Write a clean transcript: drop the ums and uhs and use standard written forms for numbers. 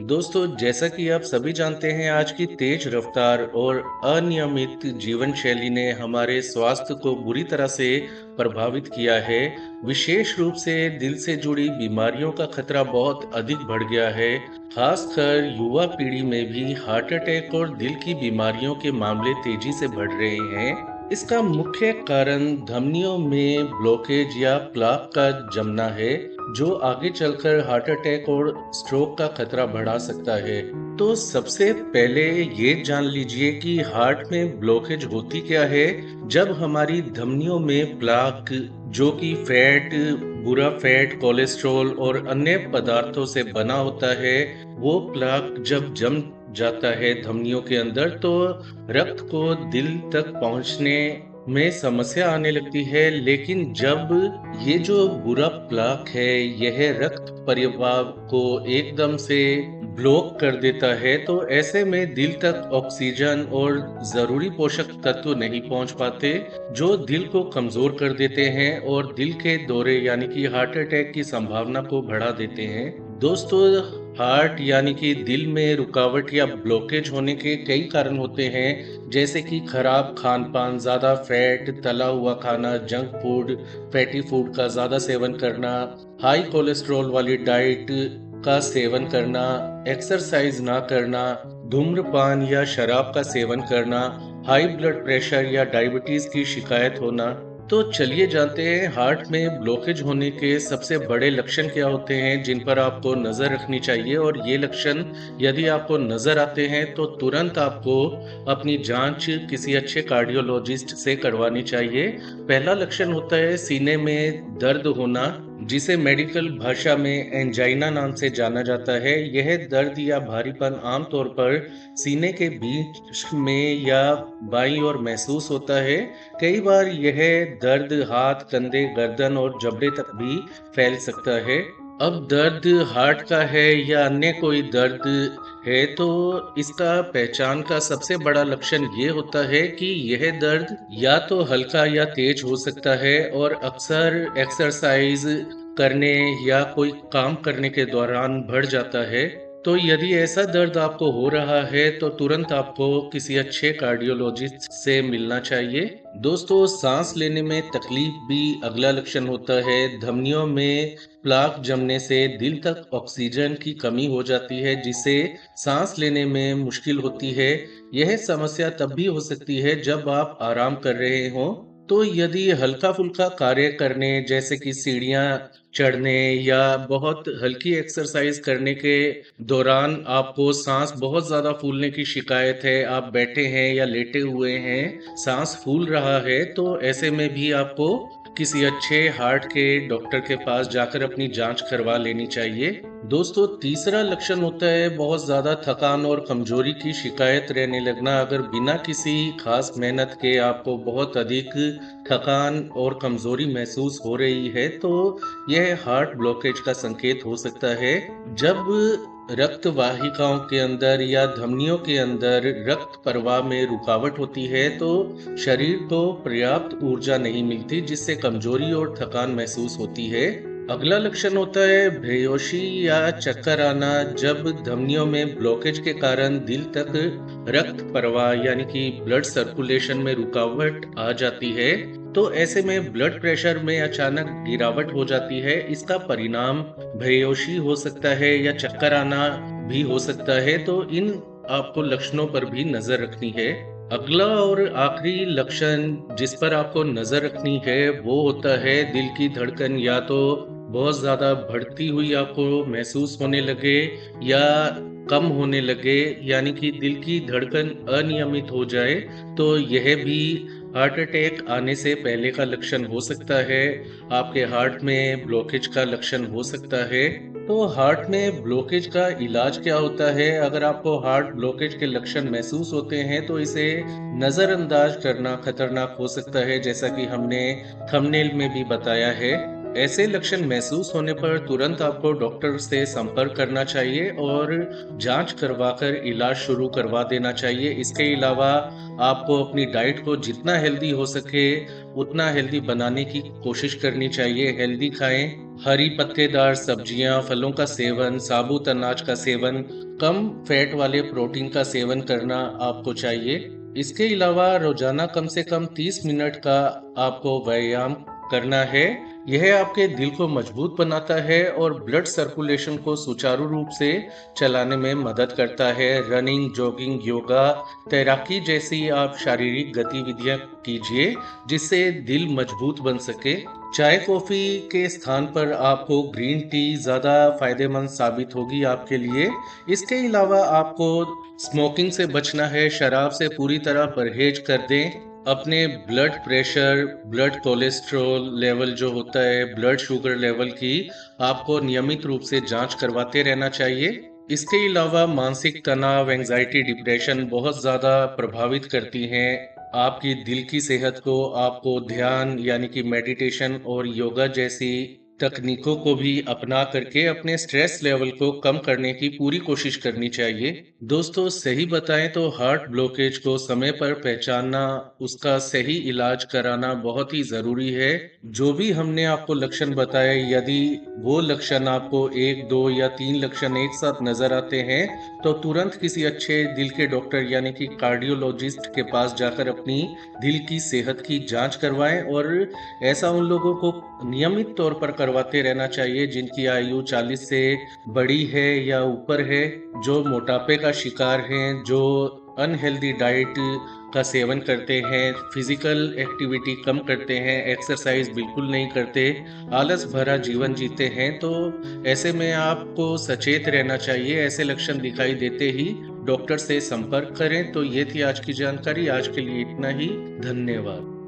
दोस्तों, जैसा कि आप सभी जानते हैं, आज की तेज रफ्तार और अनियमित जीवन शैली ने हमारे स्वास्थ्य को बुरी तरह से प्रभावित किया है। विशेष रूप से दिल से जुड़ी बीमारियों का खतरा बहुत अधिक बढ़ गया है। खासकर युवा पीढ़ी में भी हार्ट अटैक और दिल की बीमारियों के मामले तेजी से बढ़ रहे हैं। इसका मुख्य कारण धमनियों में ब्लॉकेज या प्लाक का जमना है, जो आगे चलकर हार्ट अटैक और स्ट्रोक का खतरा बढ़ा सकता है। तो सबसे पहले ये जान लीजिए कि हार्ट में ब्लॉकेज होती क्या है। जब हमारी धमनियों में प्लाक, जो कि फैट, बुरा फैट, कोलेस्ट्रॉल और अन्य पदार्थों से बना होता है, वो प्लाक जब जम जाता है धमनियों के अंदर, तो रक्त को दिल तक पहुंचने में समस्या आने लगती है। लेकिन जब ये जो बुरा प्लाक है, यह रक्त परिवाह को एकदम से ब्लॉक कर देता है, तो ऐसे में दिल तक ऑक्सीजन और जरूरी पोषक तत्व नहीं पहुंच पाते, जो दिल को कमजोर कर देते हैं और दिल के दौरे यानी कि हार्ट अटैक की संभावना को बढ़ा देते हैं। दोस्तों, हार्ट यानी कि दिल में रुकावट या ब्लॉकेज होने के कई कारण होते हैं, जैसे कि खराब खान पान, ज्यादा फैट, तला हुआ खाना, जंक फूड, फैटी फूड का ज्यादा सेवन करना, हाई कोलेस्ट्रॉल वाली डाइट का सेवन करना, एक्सरसाइज ना करना, धूम्रपान या शराब का सेवन करना, हाई ब्लड प्रेशर या डायबिटीज की शिकायत होना। तो चलिए जानते हैं हार्ट में ब्लॉकेज होने के सबसे बड़े लक्षण क्या होते हैं, जिन पर आपको नजर रखनी चाहिए। और ये लक्षण यदि आपको नजर आते हैं तो तुरंत आपको अपनी जांच किसी अच्छे कार्डियोलॉजिस्ट से करवानी चाहिए। पहला लक्षण होता है सीने में दर्द होना, जिसे मेडिकल भाषा में एंजाइना नाम से जाना जाता है। यह दर्द या भारीपन आमतौर पर सीने के बीच में या बाईं ओर महसूस होता है। कई बार यह दर्द हाथ, कंधे, गर्दन और जबड़े तक भी फैल सकता है। अब दर्द हार्ट का है या अन्य कोई दर्द है, तो इसका पहचान का सबसे बड़ा लक्षण ये होता है कि यह दर्द या तो हल्का या तेज हो सकता है और अक्सर एक्सरसाइज करने या कोई काम करने के दौरान बढ़ जाता है। तो यदि ऐसा दर्द आपको हो रहा है तो तुरंत आपको किसी अच्छे कार्डियोलॉजिस्ट से मिलना चाहिए। दोस्तों, सांस लेने में तकलीफ भी अगला लक्षण होता है। धमनियों में प्लाक जमने से दिल तक ऑक्सीजन की कमी हो जाती है, जिससे सांस लेने में मुश्किल होती है। यह समस्या तब भी हो सकती है जब आप आराम कर रहे हों। तो यदि हल्का फुल्का कार्य करने, जैसे कि सीढ़ियां चढ़ने या बहुत हल्की एक्सरसाइज करने के दौरान आपको सांस बहुत ज्यादा फूलने की शिकायत है, आप बैठे हैं या लेटे हुए हैं, सांस फूल रहा है, तो ऐसे में भी आपको किसी अच्छे हार्ट के डॉक्टर के पास जाकर अपनी जांच करवा लेनी चाहिए। दोस्तों, तीसरा लक्षण होता है बहुत ज्यादा थकान और कमजोरी की शिकायत रहने लगना। अगर बिना किसी खास मेहनत के आपको बहुत अधिक थकान और कमजोरी महसूस हो रही है, तो यह हार्ट ब्लॉकेज का संकेत हो सकता है। जब रक्त वाहिकाओं के अंदर या धमनियों के अंदर रक्त प्रवाह में रुकावट होती है, तो शरीर को पर्याप्त ऊर्जा नहीं मिलती, जिससे कमजोरी और थकान महसूस होती है। अगला लक्षण होता है बेहोशी या चक्कर आना। जब धमनियों में ब्लॉकेज के कारण दिल तक रक्त प्रवाह यानी कि ब्लड सर्कुलेशन में रुकावट आ जाती है, तो ऐसे में ब्लड प्रेशर में अचानक गिरावट हो जाती है। इसका परिणाम बेहोशी हो सकता है या चक्कर आना भी हो सकता है। तो इन आपको लक्षणों पर भी नजर रखनी है। अगला और आखिरी लक्षण जिस पर आपको नजर रखनी है, वो होता है दिल की धड़कन या तो बहुत ज्यादा बढ़ती हुई आपको महसूस होने लगे या कम होने लगे, यानी कि दिल की धड़कन अनियमित हो जाए, तो यह भी हार्ट अटैक आने से पहले का लक्षण हो सकता है। आपके हार्ट में ब्लॉकेज का लक्षण हो सकता है। तो हार्ट में ब्लॉकेज का इलाज क्या होता है? अगर आपको हार्ट ब्लॉकेज के लक्षण महसूस होते हैं तो इसे नजरअंदाज करना खतरनाक हो सकता है, जैसा कि हमने थंबनेल में भी बताया है। ऐसे लक्षण महसूस होने पर तुरंत आपको डॉक्टर से संपर्क करना चाहिए और जांच करवाकर इलाज शुरू करवा देना चाहिए। इसके अलावा आपको अपनी डाइट को जितना हेल्दी हो सके उतना हेल्दी बनाने की कोशिश करनी चाहिए। हेल्दी खाएं, हरी पत्तेदार सब्जियां, फलों का सेवन, साबुत अनाज का सेवन, कम फैट वाले प्रोटीन का सेवन करना आपको चाहिए। इसके अलावा रोजाना कम से कम 30 मिनट का आपको व्यायाम करना है। यह आपके दिल को मजबूत बनाता है और ब्लड सर्कुलेशन को सुचारू रूप से चलाने में मदद करता है। रनिंग, जॉगिंग, योगा, तैराकी जैसी आप शारीरिक गतिविधियां कीजिए जिससे दिल मजबूत बन सके। चाय कॉफी के स्थान पर आपको ग्रीन टी ज़्यादा फायदेमंद साबित होगी आपके लिए। इसके अलावा आपको स्मोकिंग से बचना है, शराब से पूरी तरह परहेज कर दें। अपने blood pressure, blood cholesterol level जो होता है, ब्लड शुगर लेवल की आपको नियमित रूप से जांच करवाते रहना चाहिए। इसके अलावा मानसिक तनाव, एंजाइटी, डिप्रेशन बहुत ज़्यादा प्रभावित करती हैं आपकी दिल की सेहत को। आपको ध्यान यानी कि मेडिटेशन और योगा जैसी तकनीकों को भी अपना करके अपने स्ट्रेस लेवल को कम करने की पूरी कोशिश करनी चाहिए। दोस्तों, सही बताएं तो हार्ट ब्लॉकेज को समय पर पहचानना, उसका सही इलाज कराना बहुत ही जरूरी है। जो भी हमने आपको लक्षण बताए, यदि वो लक्षण आपको 1, 2 या 3 लक्षण एक साथ नजर आते हैं तो तुरंत किसी अच्छे दिल के डॉक्टर यानी कि कार्डियोलॉजिस्ट के पास जाकर अपनी दिल की सेहत की जांच करवाएं। और ऐसा उन लोगों को नियमित तौर पर करवाते रहना चाहिए जिनकी आयु 40 से बड़ी है या ऊपर है, जो मोटापे का शिकार हैं, जो अनहेल्दी डाइट का सेवन करते हैं, फिजिकल एक्टिविटी कम करते हैं, एक्सरसाइज बिल्कुल नहीं करते, आलस भरा जीवन जीते हैं। तो ऐसे में आपको सचेत रहना चाहिए। ऐसे लक्षण दिखाई देते ही डॉक्टर से संपर्क करें। तो ये थी आज की जानकारी। आज के लिए इतना ही। धन्यवाद।